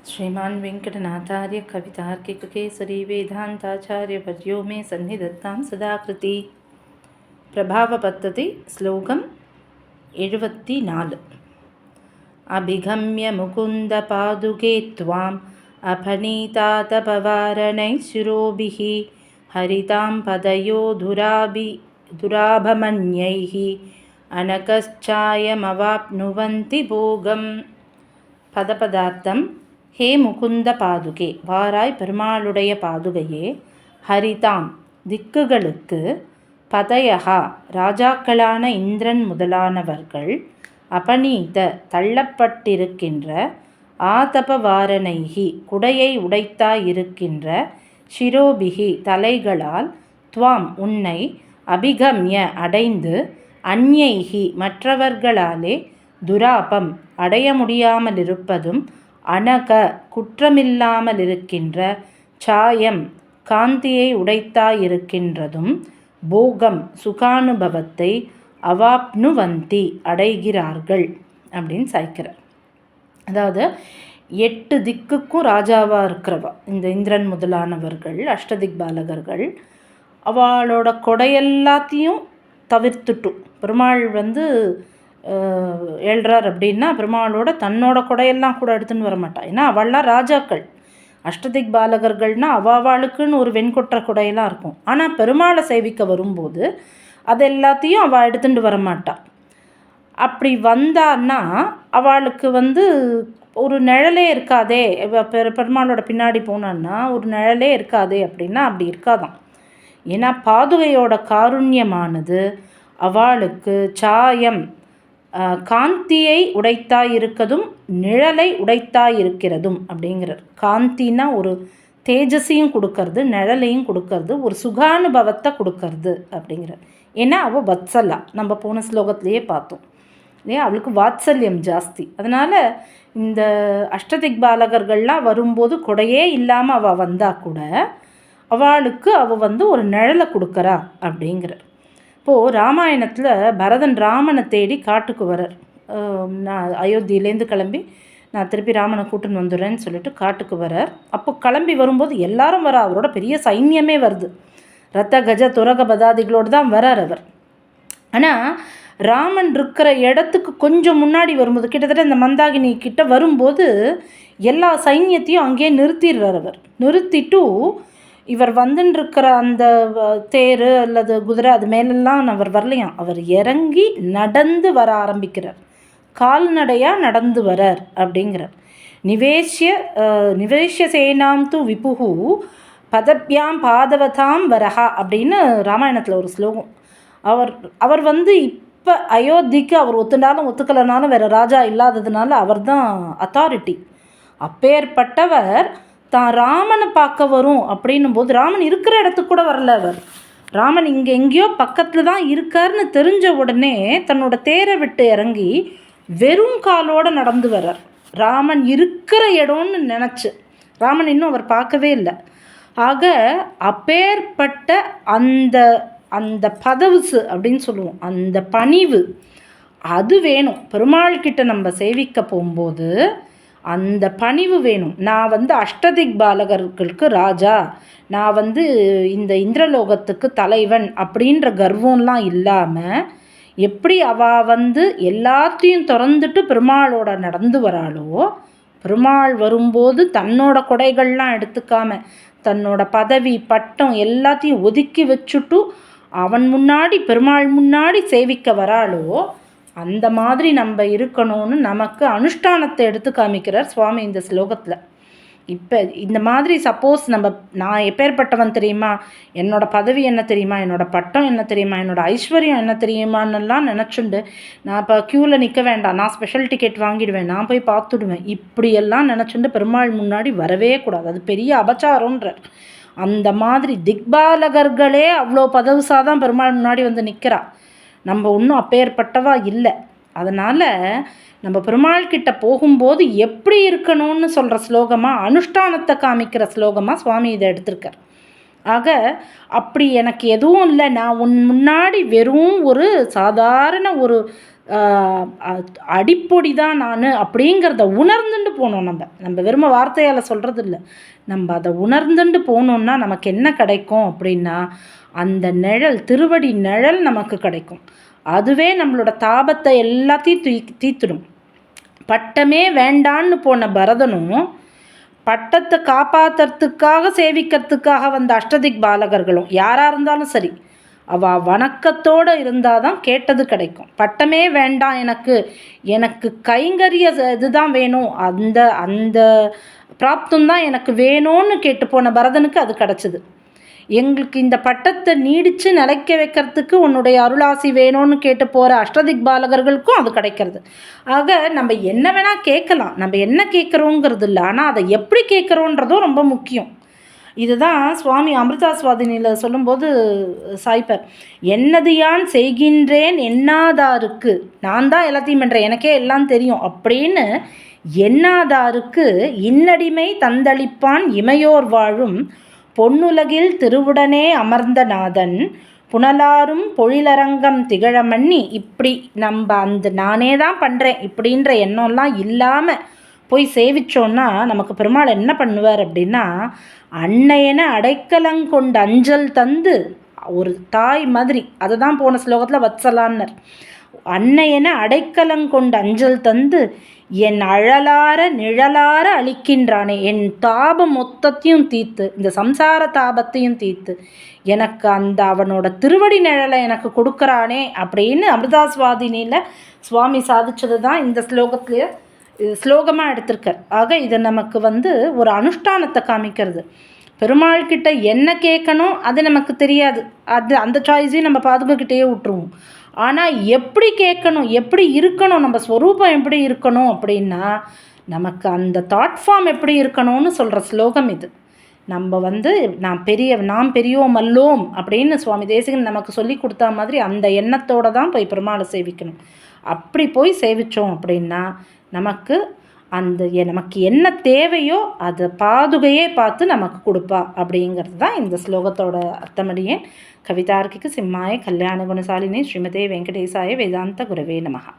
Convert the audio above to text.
श्रीमान् वेङ्कटनाथार्य कवितार्किककेसरी वेदान्ताचार्यवर्यो मे सन्निधत्तां सदाकृति. प्रभावपद्धति श्लोकम् 74. अभिगम्य मुकुन्दपादुके त्वाम् अपनीतातपवारणैः शिरोभिः हरितां पदयो दुराभमन्यैः अनकश्चायमवाप्नुवन्ति भोगम्. பதபதார்த்தம். ஹே முகுந்த பாதுகே, வாராய் பெருமாளுடைய பாதுகையே. ஹரிதாம், திக்குகளுக்கு. பதயகா, ராஜாக்களான இந்திரன் முதலானவர்கள். அபநீத, தள்ளப்பட்டிருக்கின்ற. ஆதபவாரணைகி, குடையை உடைத்தாயிருக்கின்ற. சிரோபிகி, தலைகளால். துவாம், உன்னை. அபிகம்ய, அடைந்து. அந்யைகி, மற்றவர்களாலே. துராபம், அடைய முடியாமலிருப்பதும். அனக, குற்றமில்லாமலிருக்கின்ற. சாயம், காந்தியை உடைத்தாயிருக்கின்றதும். போகம், சுகானுபவத்தை. அவாப்னுவந்தி, அடைகிறார்கள் அப்படின்னு சாய்க்கிறார். அதாவது 8 திக்குக்கும் ராஜாவாக இருக்கிறவா இந்த இந்திரன் முதலானவர்கள், அஷ்டதிக் பாலகர்கள். அவளோட கொடையெல்லாத்தையும் தவிர்த்துட்டும் பெருமாள் எழுறார் அப்படின்னா பெருமாளோட தன்னோட கொடையெல்லாம் கூட எடுத்துன்னு வர மாட்டாள். ஏன்னா அவள்லாம் ராஜாக்கள். அஷ்டதிக் பாலகர்கள்னால் அவாளுக்குன்னு ஒரு வெண்கொற்ற கொடையெல்லாம் இருக்கும். ஆனால் பெருமாளை சேவிக்க வரும்போது அது எல்லாத்தையும் அவள் எடுத்துகிட்டு வர மாட்டாள். அப்படி வந்தான்னா அவளுக்கு ஒரு நிழலே இருக்காதே. பெருமாளோட பின்னாடி போனான்னா ஒரு நிழலே இருக்காதே அப்படின்னா அப்படி இருக்காதான். ஏன்னா பாதுகையோட காருண்யமானது அவளுக்கு சாயம், காந்தியை உடைத்தாயிருக்கதும் நிழலை உடைத்தாயிருக்கிறதும் அப்படிங்கிறார். காந்தினா ஒரு தேஜஸையும் கொடுக்கறது, நிழலையும் கொடுக்கறது, ஒரு சுகானுபவத்தை கொடுக்கறது அப்படிங்கிறார். ஏன்னா அவள் வத்சலா, நம்ம போன ஸ்லோகத்திலேயே பார்த்தோம் இல்லையா, அவளுக்கு வாத்சல்யம் ஜாஸ்தி. அதனால் இந்த அஷ்டதிக் பாலகர்கள்லாம் வரும்போது கொடையே இல்லாமல் அவள் வந்தால் கூட அவளுக்கு அவள் ஒரு நிழலை கொடுக்குறா அப்படிங்கிறார். இப்போது ராமாயணத்தில் பரதன் ராமனை தேடி காட்டுக்கு வரார். நான் அயோத்தியிலேருந்து கிளம்பி நான் திருப்பி ராமனை கூட்டுன்னு வந்துடுறேன்னு சொல்லிட்டு காட்டுக்கு வரார். அப்போ கிளம்பி வரும்போது எல்லாரும் வரா, அவரோட பெரிய சைன்யமே வருது. ரத்த கஜ துரக பதாதிகளோடு தான் வரார் அவர். ஆனால் ராமன் இருக்கிற இடத்துக்கு கொஞ்சம் முன்னாடி வரும்போது, கிட்டத்தட்ட இந்த மந்தாகினி கிட்ட வரும்போது எல்லா சைன்யத்தையும் அங்கேயே நிறுத்திடுறார் அவர். நிறுத்திட்டு இவர் வந்துருக்கிற அந்த தேர் அல்லது குதிரை அது மேலெல்லாம் அவர் வரலையாம். அவர் இறங்கி நடந்து வர ஆரம்பிக்கிறார். கால்நடையாக நடந்து வரார் அப்படிங்கிறார். நிவேஷ்ய சேனாம் து விபுகு பதப்யாம் பாதவதாம் வரஹா அப்படின்னு ராமாயணத்தில் ஒரு ஸ்லோகம். அவர் இப்போ அயோத்திக்கு அவர் ஒத்துனாலும் ஒத்துக்கலைனாலும் வேறு ராஜா இல்லாததுனால அவர் தான் அத்தாரிட்டி. அப்பேற்பட்டவர் தான் ராமனை பார்க்க வரும் அப்படின்னும் போது ராமன் இருக்கிற இடத்துக்கு கூட வரல. அவர் ராமன் இங்கே எங்கேயோ பக்கத்தில் தான் இருக்காருன்னு தெரிஞ்ச உடனே தன்னோட தேரை விட்டு இறங்கி வெறும் காலோடு நடந்து வர்றார். ராமன் இருக்கிற இடம்னு நினச்சி. ராமன் இன்னும் அவர் பார்க்கவே இல்லை. ஆக அப்பேற்பட்ட அந்த பதவுசு அப்படின்னு சொல்லுவோம், அந்த பணிவு அது வேணும். பெருமாள்கிட்ட நம்ம சேவிக்க போகும்போது அந்த பணிவு வேணும். நான் அஷ்டதிக் பாலகர்களுக்கு ராஜா, நான் இந்த இந்திரலோகத்துக்கு தலைவன் அப்படின்ற கர்வம்லாம் இல்லாமல் எப்படி அவள் எல்லாத்தையும் திறந்துட்டு பெருமாளோட நடந்து வராளோ, பெருமாள் வரும்போது தன்னோட கொடைகள்லாம் எடுத்துக்காம தன்னோட பதவி பட்டம் எல்லாத்தையும் ஒதுக்கி வச்சுட்டு அவன் முன்னாடி பெருமாள் முன்னாடி சேவிக்க வராளோ, அந்த மாதிரி நம்ம இருக்கணும்னு நமக்கு அனுஷ்டானத்தை எடுத்து காமிக்கிறார் சுவாமி இந்த ஸ்லோகத்தில். இப்போ இந்த மாதிரி சப்போஸ் நான் எப்பேற்பட்டவன் தெரியுமா, என்னோடய பதவி என்ன தெரியுமா, என்னோடய பட்டம் என்ன தெரியுமா, என்னோடய ஐஸ்வர்யம் என்ன தெரியுமான்னெல்லாம் நினச்சுண்டு நான் இப்போ க்யூவில் நிற்க வேண்டாம், நான் ஸ்பெஷல் டிக்கெட் வாங்கிடுவேன், நான் போய் பார்த்துடுவேன், இப்படியெல்லாம் நினச்சுண்டு பெருமாள் முன்னாடி வரவே கூடாது. அது பெரிய அபச்சாரம்ன்றார். அந்த மாதிரி திக்பாலகர்களே அவ்வளோ பதவிசாதான் பெருமாள் முன்னாடி நிற்கிறா. நம்ம ஒன்றும் அப்பேற்பட்டவா இல்லை. அதனால் நம்ம பெருமாள்கிட்ட போகும்போது எப்படி இருக்கணும்னு சொல்கிற ஸ்லோகமாக, அனுஷ்டானத்தை காமிக்கிற ஸ்லோகமாக சுவாமி இதை எடுத்திருக்கார். ஆக அப்படி எனக்கு எதுவும் இல்லை, நான் உன் முன்னாடி வெறும் ஒரு சாதாரண ஒரு அடிப்பொடி தான் நான் அப்படிங்கிறத உணர்ந்துட்டு போகணும். நம்ம வெறும வார்த்தையால் சொல்கிறது இல்லை, நம்ம அதை உணர்ந்துட்டு போனோம்னா நமக்கு என்ன கிடைக்கும் அப்படின்னா, அந்த நிழல், திருவடி நிழல் நமக்கு கிடைக்கும். அதுவே நம்மளோட தாபத்தை எல்லாத்தையும் தீர்த்துடும். பட்டமே வேண்டான்னு போன பரதனும் பட்டத்தை காப்பாற்றுறதுக்காக சேவிக்கிறதுக்காக வந்த அஷ்டதிக் பாலகர்களும் யாராக இருந்தாலும் சரி, அவள் வணக்கத்தோடு இருந்தால் தான் கேட்டது கிடைக்கும். பட்டமே வேண்டாம், எனக்கு கைங்கரிய இதுதான் வேணும், அந்த அந்த பிராப்தம் தான் எனக்கு வேணும்னு கேட்டு போன பரதனுக்கு அது கிடச்சிது. எங்களுக்கு இந்த பட்டத்தை நீடித்து நிலைக்க வைக்கிறதுக்கு உன்னுடைய அருளாசி வேணும்னு கேட்டு போகிற அஷ்டதிக் பாலகர்களுக்கும் அது கிடைக்கிறது. ஆக நம்ம என்ன வேணால் கேட்கலாம், நம்ம என்ன கேட்குறோங்கிறது இல்லை, ஆனால் அதை எப்படி கேட்குறோன்றதும் ரொம்ப முக்கியம். இதுதான் சுவாமி அமிர்தாஸ்வாதினியில் சொல்லும்போது சாய்ப்பர், என்னது யான் செய்கின்றேன் எண்ணாதாருக்கு, நான் தான் எல்லாத்தையும் பண்ணுறேன், எனக்கே எல்லாம் தெரியும் அப்படின்னு எண்ணாதாருக்கு இன்னடிமை தந்தளிப்பான் இமையோர் வாழும் பொன்னுலகில் திருவுடனே அமர்ந்த நாதன் புனலாரும் பொழிலரங்கம் திகழமண்ணி. இப்படி நம்ம அந்த நானே தான் பண்ணுறேன் இப்படின்ற எண்ணம்லாம் இல்லாமல் போய் சேவிச்சோன்னா நமக்கு பெருமாள் என்ன பண்ணுவார் அப்படின்னா, அன்னையன அடைக்கலங்கொண்டு அஞ்சல் தந்து, ஒரு தாய் மாதிரி, அதை தான் போன ஸ்லோகத்தில் வத்சலான்னர், அன்னையன அடைக்கலங்கொண்டு அஞ்சல் தந்து என் அழலார நிழலார அளிக்கின்றானே, என் தாபம் மொத்தத்தையும் தீர்த்து, இந்த சம்சார தாபத்தையும் தீர்த்து எனக்கு அந்த அவனோட திருவடி நிழலை எனக்கு கொடுக்குறானே அப்படின்னு அமிர்தாஸ்வாதினியில் சுவாமி சாதிச்சது தான் இந்த ஸ்லோகத்துலேயே ஸ்லோகமாக எடுத்திருக்கார். ஆக இது நமக்கு ஒரு அனுஷ்டானத்தை காமிக்கிறது. பெருமாள்கிட்ட என்ன கேட்கணும் அது நமக்கு தெரியாது, அந்த சாய்ஸையும் நம்ம பாதுகாக்கிட்டே விட்டுருவோம். ஆனால் எப்படி கேட்கணும், எப்படி இருக்கணும், நம்ம ஸ்வரூபம் எப்படி இருக்கணும் அப்படின்னா, நமக்கு அந்த தாட் ஃபார்ம் எப்படி இருக்கணும்னு சொல்கிற ஸ்லோகம் இது. நம்ம நாம் பெரியோம் அல்லோம் அப்படின்னு சுவாமி தேசிகன் நமக்கு சொல்லி கொடுத்தா மாதிரி அந்த எண்ணத்தோடு தான் போய் பெருமாளை சேவிக்கணும். அப்படி போய் சேவித்தோம் அப்படின்னா நமக்கு நமக்கு என்ன தேவையோ அதை பாதுகையே பார்த்து நமக்கு கொடுப்பா அப்படிங்கிறது தான் இந்த ஸ்லோகத்தோட அர்த்தமடியேன். கவிதார்க்கிக சிம்மாய கல்யாண குணசாலினி ஸ்ரீமதே வெங்கடேசாய வேதாந்த குரவே நமஹா.